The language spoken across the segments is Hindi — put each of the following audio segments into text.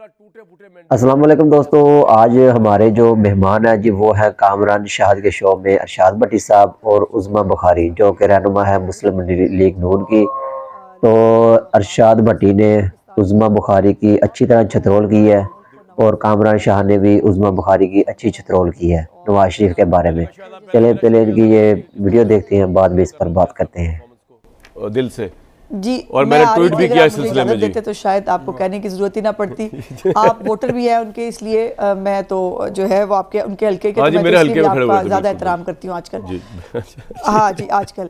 टूटे फूटे अस्सलाम वालेकुम दोस्तों, आज हमारे जो मेहमान हैं जी वो है कामरान शहाद के शो में अरशाद भट्टी साहब और उज़मा बुखारी जो कि रहनुमा है मुस्लिम लीग नून की। तो अरशाद भट्टी ने उज़मा बुखारी की अच्छी तरह छतरोल की है और कामरान शाह ने भी उज़मा बुखारी की अच्छी छतरोल की है नवाज शरीफ के बारे में। चले पहले इनकी ये वीडियो देखते हैं, बाद में इस पर बात करते हैं। दिल से जी। और मैंने ट्वीट भी किया इस सिलसिले में जी। देते तो शायद आपको कहने की जरूरत ही ना पड़ती। आप वोटर भी है उनके, इसलिए मैं तो जो है वो आपके उनके हल्के के, हाँ जी, मेरे हल्के में खड़े हुए थे, ज़्यादा एहतराम करती हूँ आजकल। हाँ जी, आजकल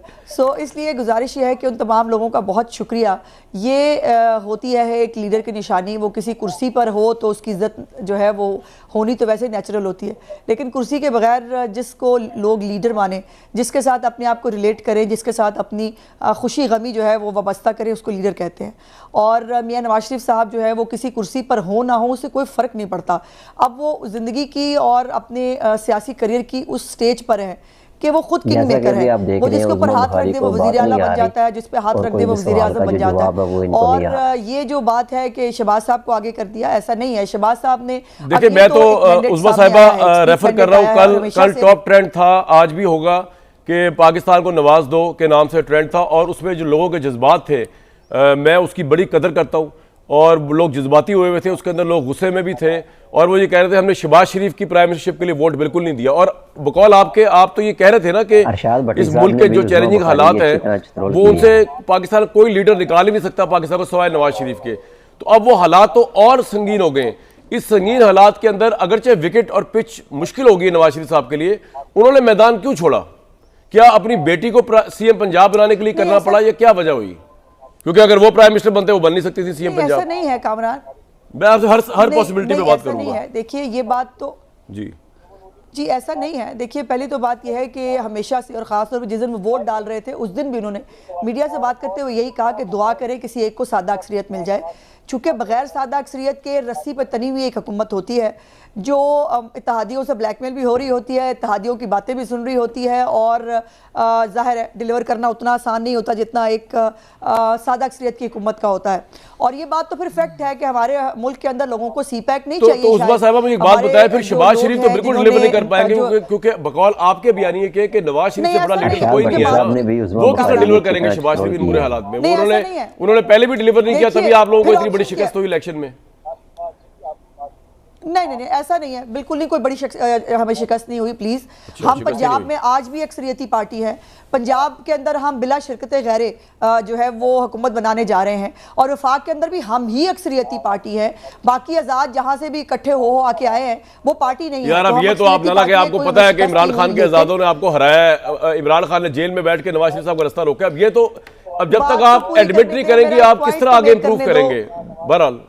इसलिए गुजारिश ये है कि उन तमाम लोगों का बहुत शुक्रिया। ये होती है एक लीडर की निशानी, वो किसी कुर्सी पर हो तो उसकी इज्जत जो है वो होनी तो वैसे नेचुरल होती है, लेकिन कुर्सी के बगैर जिसको लोग लीडर माने, जिसके साथ अपने आप को रिलेट करें, जिसके साथ अपनी खुशी गमी जो है वो वाबस्ता करे, उसको लीडर कहते हैं। और मियां नवाज शरीफ साहब जो है वो किसी कुर्सी पर हो ना हो उससे कोई फ़र्क नहीं पड़ता। अब वो ज़िंदगी की और अपने सियासी करियर की उस स्टेज पर है कि वो खुद किंग मेकर है। वो जिसके ऊपर हाथ रख दे वो वज़ीर आला बन जाता है, जिस पे हाथ रख दे वो वज़ीर आज़म बन जाता है। और ये जो बात है कि शहबाज साहब को आगे कर दिया, ऐसा नहीं है। शहबाज साहब ने, देखिए मैं तो उज़मा साहिबा रेफर कर रहा हूँ, कल टॉप ट्रेंड था, आज भी होगा कि पाकिस्तान को नवाज दो के नाम से ट्रेंड था और उसमें जो लोगों के जज्बात थे मैं उसकी बड़ी कदर करता हूँ और लोग जज्बाती हुए हुए थे, उसके अंदर लोग गुस्से में भी थे और वो ये कह रहे थे हमने शहबाज शरीफ की प्राइम मिनिस्टरशिप के लिए वोट बिल्कुल नहीं दिया। और बकौल आपके, आप तो ये कह रहे थे ना कि इस मुल्क के जो चैलेंजिंग हालात हैं वो उनसे पाकिस्तान कोई लीडर निकाल ही नहीं सकता पाकिस्तान को सिवाय नवाज शरीफ के। तो अब वो हालात तो और संगीन हो गए। इस संगीन हालात के अंदर अगरचे विकेट और पिच मुश्किल होगी नवाज शरीफ साहब के लिए, उन्होंने मैदान क्यों छोड़ा? क्या अपनी बेटी को सीएम पंजाब बनाने के लिए करना पड़ा या क्या वजह हुई? क्योंकि अगर वो प्राइम मिनिस्टर बनते वो बन नहीं सकती थी सीएम पंजाब। ऐसा नहीं है कामरान, मैं आपसे हर पॉसिबिलिटी पे बात करूंगा। देखिए ये बात तो जी ऐसा नहीं है। देखिए पहली तो बात यह है कि हमेशा से और ख़ासतौर पर जिस दिन वो वोट डाल रहे थे उस दिन भी उन्होंने मीडिया से बात करते हुए यही कहा कि दुआ करें किसी एक को सादा अक्सरियत मिल जाए। चूँकि बगैर सादा अक्सरियत के रस्सी पर तनी हुई एक हुकूमत होती है जो इत्तेहादियों से ब्लैकमेल भी हो रही होती है, इत्तेहादियों की बातें भी सुन रही होती है और ज़ाहिर है डिलीवर करना उतना आसान नहीं होता जितना एक सादा अक्सरियत की हुकूमत का होता है। और ये बात तो फिर फैक्ट है कि हमारे मुल्क के अंदर लोगों को सीपैक नहीं चाहिए। तो उज़मा साहिबा मुझे एक बात बताएं, फिर शहबाज शरीफ तो बिल्कुल डिलीवर नहीं कर पाएंगे क्योंकि बकौल आपके बयानी के नवाज शरीफ से बड़ा लीडर कोई नहीं है, वो किस तरह डिलीवर करेंगे शहबाज शरीफ इन बुरे हालात में? उन्होंने पहले भी डिलीवर नहीं किया, तभी आप लोगों को इतनी बड़ी शिकस्त हुई इलेक्शन में। नहीं, ऐसा नहीं है, बिल्कुल नहीं, कोई बड़ी हमें शिकस्त नहीं हुई। प्लीज, हम पंजाब में आज भी अक्सरियती पार्टी है। पंजाब के अंदर हम बिला शिरकत गैरे जो है वो हुकूमत बनाने जा रहे हैं और वफाक के अंदर भी हम ही अक्सरियती पार्टी है। बाकी आज़ाद जहां से भी इकट्ठे हो आके आए हैं वो पार्टी नहीं है। यार अब ये तो आप ना कि आपको पता है कि इमरान खान के आज़ादों ने आपको हराया, इमरान खान ने जेल में बैठ के नवाज शरीफ साहब का रास्ता रोका। अब ये तो अब जब तक आप एडमिट नहीं करेंगे आप किस तरह आगे इंप्रूव करेंगे? बहरहाल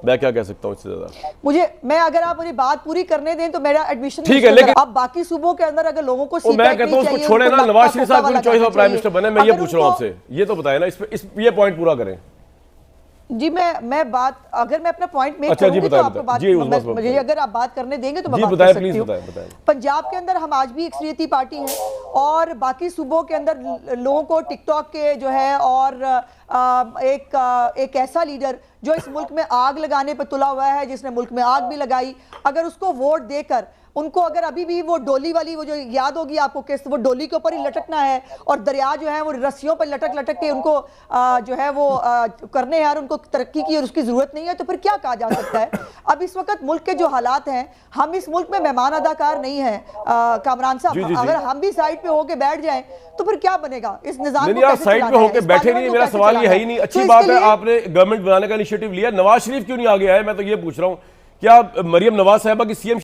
मैं क्या कह सकता हूँ इससे ज्यादा? अगर आप मुझे बात पूरी करने दें तो मेरा एडमिशन ठीक है, लेकिन अब बाकी सूबों के अंदर अगर लोगों को मैं कहता हूँ उसको छोड़े ना, नवाज शरीफ साहब को चॉइस ऑफ प्राइम मिनिस्टर बने। मैं ये पूछ रहा हूँ आपसे, ये तो बताए ना, ये पॉइंट पूरा करें जी। मैं बात, अगर मैं अपना पॉइंट मेक करूंगी तो आपको बात, मुझे अगर आप बात करने देंगे तो मैं बात कर सकती हूं। पंजाब के अंदर हम आज भी अक्सरियती पार्टी हैं और बाकी सूबों के अंदर लोगों को टिकटॉक के जो है और एक ऐसा लीडर जो इस मुल्क में आग लगाने पर तुला हुआ है, जिसने मुल्क में आग भी लगाई, अगर उसको वोट देकर उनको अगर अभी भी वो डोली वाली, वो जो याद होगी आपको कि वो डोली के ऊपर ही लटकना है और दरिया जो है वो रस्सियों पर लटक के उनको जो है वो करने हैं और उनको तरक्की की और उसकी जरूरत नहीं है, तो फिर क्या कहा जा सकता है? अब इस वक्त मुल्क के जो हालात हैं, हम इस मुल्क में मेहमान अदाकार नहीं है कामरान साहब। अगर हम भी साइड पे होके बैठ जाएं तो फिर क्या बनेगा इस निजाम को? साइड पे होके बैठे नहीं, मेरा सवाल ये है ही नहीं। अच्छी बात है आपने गवर्नमेंट बनाने का इनिशिएटिव लिया, नवाज शरीफ क्यों नहीं आगे आए? मैं तो ये पूछ रहा हूँ, क्या मरियम नवाज साहिबा की सीएम